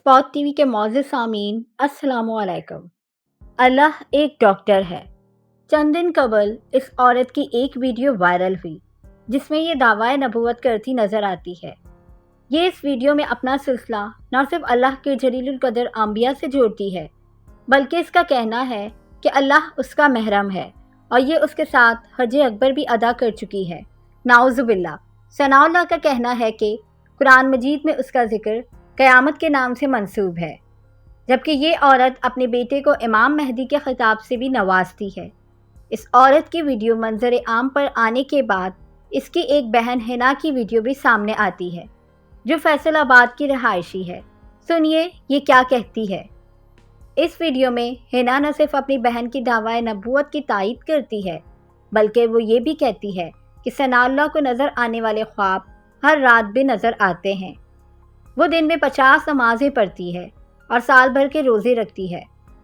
Spot TV के मौजूद सामीन अस्सलामु अलैकुम। अल्लाह एक डॉक्टर है। चंद दिन कबल इस औरत की एक वीडियो वायरल हुई जिसमें ये दावा नबूवत करती नज़र आती है। ये इस वीडियो में अपना सिलसिला न सिर्फ अल्लाह के जलीलुल कदर अंबिया से जोड़ती है बल्कि इसका कहना है कि अल्लाह उसका महरम है और ये उसके साथ हज अकबर भी अदा कर चुकी है। नाउज़ुबिल्लाह। सनाउल्लाह का कहना है कि कुरान मजीद में उसका जिक्र क़यामत के नाम से मंसूब है, जबकि ये औरत अपने बेटे को इमाम मेहदी के खिताब से भी नवाजती है। इस औरत की वीडियो मंजर आम पर आने के बाद इसकी एक बहन हिना की वीडियो भी सामने आती है जो फैसलाबाद की रहायशी है। सुनिए ये क्या कहती है। इस वीडियो में हिना न सिर्फ अपनी बहन की दावा नबूवत की तायीद करती है बल्कि वो ये भी कहती है कि सनाउल्लाह को नज़र आने वाले ख्वाब हर रात भी नज़र आते हैं। वो दिन में 50 नमाज़ें पढ़ती है और साल भर के रोज़े रखती है।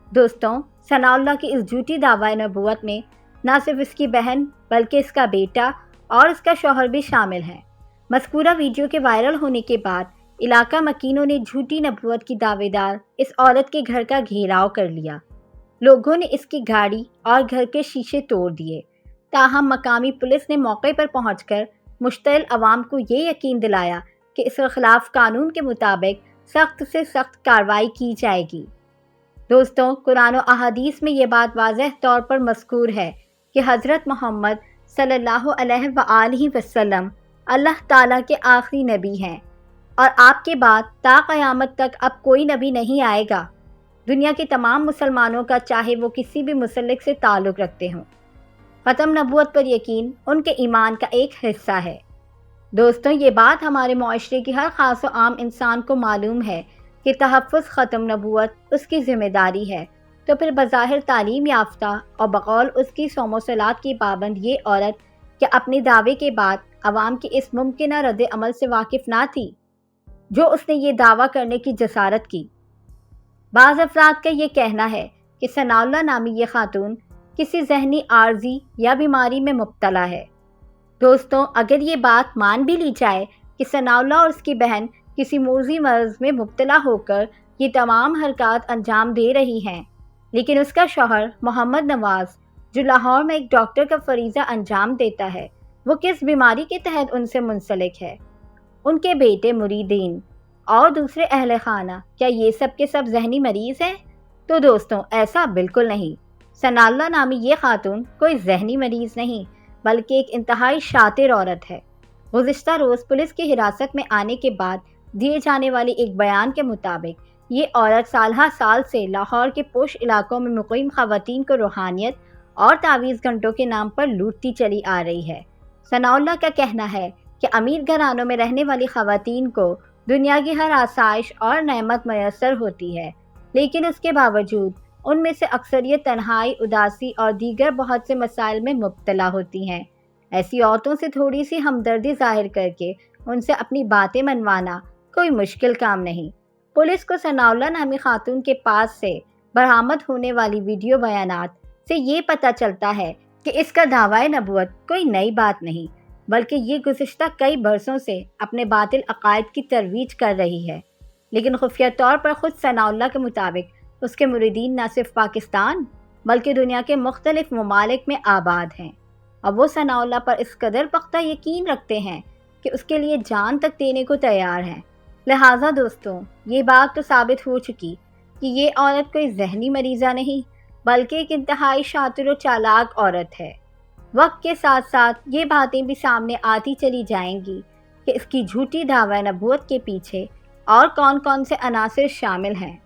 दोस्तों, सनाउल्लाह की इस झूठी दावा नबूवत में न सिर्फ इसकी बहन बल्कि इसका बेटा और इसका शौहर भी शामिल हैं। मज़कूरा वीडियो के वायरल होने के बाद इलाका मकीनों ने झूठी नबूवत की दावेदार इस औरत के घर का घेराव कर लिया। लोगों ने इसकी गाड़ी और घर के शीशे तोड़ दिए। ताहम मकामी पुलिस ने मौके पर पहुंचकर मुश्तइल अवाम को ये यकीन दिलाया कि इसके खिलाफ कानून के मुताबिक सख्त से सख्त कार्रवाई की जाएगी। दोस्तों, कुरान और अहादीस में ये बात वाज़ेह तौर पर मज़कूर है कि हज़रत मोहम्मद सल्लल्लाहु अलैहि वसल्लम अल्लाह ताला के आखिरी नबी हैं और आपके बाद ता क़यामत तक अब कोई नबी नहीं आएगा। दुनिया के तमाम मुसलमानों का, चाहे वो किसी भी मुसल्लिक से ताल्लुक़ रखते हों, ख़त्म नबूवत पर यकीन उनके ईमान का एक हिस्सा है। दोस्तों, ये बात हमारे मुआशरे की हर ख़ास व आम इंसान को मालूम है कि तहफ़्फ़ुज़ ख़त्म नबूवत उसकी ज़िम्मेदारी है। तो फिर बज़ाहिर तालीम याफ्ता और बक़ौल उसकी सौम सलात की पाबंद ये औरत क्या अपने दावे के बाद अवाम की इस मुमकिना रद्द अमल से वाकिफ़ ना थी जो उसने ये दावा करने की जसारत की। बाज़ अफ़राद का ये कहना है कि सनाउल्लाह नामी ये खातून किसी जहनी आर्जी या बीमारी में मुब्तला है। दोस्तों, अगर ये बात मान भी ली जाए कि सनाउल्लाह और उसकी बहन किसी मोर्जी मर्ज़ में मुब्तला होकर ये तमाम हरकत अंजाम दे रही हैं, लेकिन उसका शौहर मोहम्मद नवाज़ जो लाहौर में एक डॉक्टर का फरीज़ा अंजाम देता है, वो किस बीमारी के तहत उनसे मुंसलिक है? उनके बेटे मुरीदीन और दूसरे अहले खाना क्या ये सब के सब जहनी मरीज़ हैं? तो दोस्तों, ऐसा बिल्कुल नहीं। सनाउल्लाह नामी ये खातून कोई जहनी मरीज़ नहीं बल्कि एक इंतहाई शातिर औरत है। गुज़िश्ता रोज़ पुलिस की हिरासत में आने के बाद दिए जाने वाले एक बयान के मुताबिक ये औरत साल साल से लाहौर के पोश इलाकों में मुक़ीम ख़वातीन को रूहानियत और तावीज़ घंटों के नाम पर लूटती चली आ रही है। सनाउल्लाह का कहना है कि अमीर घरानों में रहने वाली ख़वातीन को दुनिया की हर आसाइश और नेमत मैसर होती है, लेकिन उसके बावजूद उनमें से अक्सरियत तन्हाई, उदासी और दीगर बहुत से मसाइल में मुब्तला होती हैं। ऐसी औरतों से थोड़ी सी हमदर्दी ज़ाहिर करके उनसे अपनी बातें मनवाना कोई मुश्किल काम नहीं। पुलिस को सनाउल्लाह नामी खातून के पास से बरामद होने वाली वीडियो बयानात से ये पता चलता है कि इसका दावा नबूवत कोई नई बात नहीं बल्कि ये गुज़िश्ता कई बरसों से अपने बातिल अकायद की तरवीज कर रही है। लेकिन खुफिया तौर पर ख़ुद सनाउल्लाह के मुताबिक उसके मुरीदीन न सिर्फ पाकिस्तान बल्कि दुनिया के मुख्तलिफ ममालिक में आबाद हैं और वो सनाउल्लाह पर इस कदर पख्ता यकीन रखते हैं कि उसके लिए जान तक देने को तैयार हैं। लिहाजा दोस्तों, ये बात तो साबित हो चुकी कि ये औरत कोई जहनी मरीज़ा नहीं बल्कि एक इंतहाई शातिर और चालाक औरत है। वक्त के साथ साथ ये बातें भी सामने आती चली जाएंगी कि इसकी झूठी दावा नबूवत के पीछे और कौन कौन से अनासिर शामिल हैं।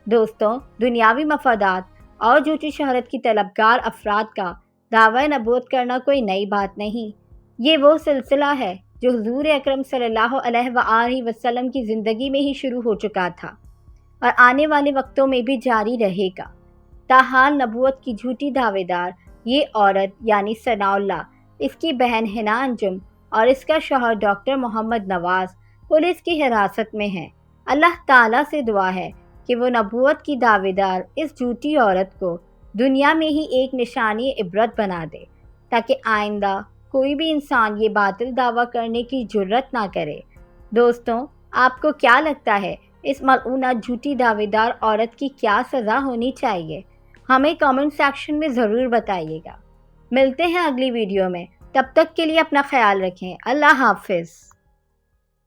दोस्तों, दुनियावी मफादात और झूठी शहरत की तलबगार अफराद का दावा नबूवत करना कोई नई बात नहीं। ये वो सिलसिला है जो हुज़ूर अकरम सल्लल्लाहु अलैहि वसल्लम की ज़िंदगी में ही शुरू हो चुका था और आने वाले वक्तों में भी जारी रहेगा। ताहाल नबूवत की झूठी दावेदार ये औरत यानी सनाउल्लाह, इसकी बहन हिना अंजुम और इसका शौहर डॉक्टर मोहम्मद नवाज़ पुलिस की हिरासत में हैं। अल्लाह ताला से दुआ है कि वो नबूवत की दावेदार इस झूठी औरत को दुनिया में ही एक निशानी इबरत बना दे ताकि आइंदा कोई भी इंसान ये बातिल दावा करने की जुर्रत ना करे। दोस्तों, आपको क्या लगता है اس ملعونہ جھوٹی دعوے دار عورت کی کیا سزا ہونی چاہیے؟ ہمیں کامنٹ سیکشن میں ضرور بتائیے گا۔ ملتے ہیں اگلی ویڈیو میں، تب تک کے لیے اپنا خیال رکھیں۔ اللہ حافظ۔